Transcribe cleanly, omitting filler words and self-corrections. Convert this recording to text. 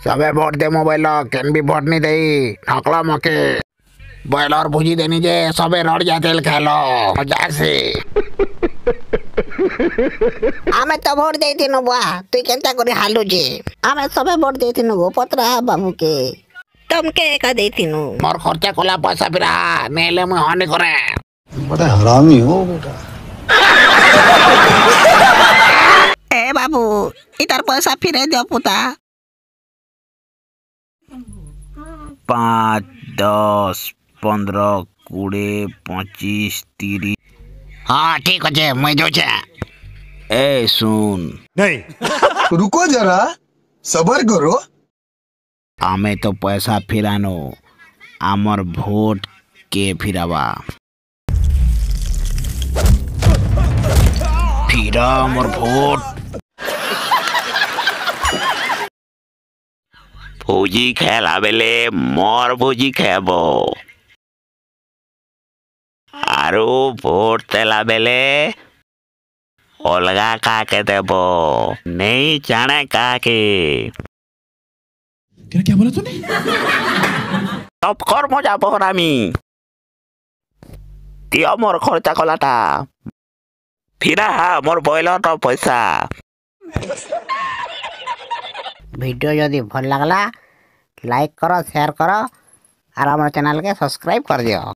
सबे भोट दे मोबाइल केन भी भोट नहीं दे नकला मके बॉयलर भुजी देनी जे सबे रड़ जा तेल खेलो मजा से आमे तो भोट देथिनु बुआ तू केनता करी हालु जे आमे सबे भोट देथिनु गो पत्रा बाबू के तुमके का देथिनु मोर खर्चा कोला पैसा फिरा नेले मुई हानि करे बड़ा हरामी हो बेटा। ए बाबू इधर पैसा फिरे दियो पुता 5, 10, 15, 20, 25, 30। हाँ ठीक है मुई जो छे ए सुन नहीं रुको जरा सबर करो। आमे तो पैसा फिरानो आमर भोट के फिरावा फिरा आमर भोट भोजी खेला बेले मोर भोजी खेबो आरो भोट तेला बेले अलगा काके देबो नहीं जाने काके क्या बोला तूने? सब कर मजा बहरामी दियो मोर खर्चा कलाटा फिरा मोर बॉयलर तो पैसा। वीडियो यदि भल लगला लाइक करो शेयर करो और हमारे चैनल के सब्सक्राइब कर दियो।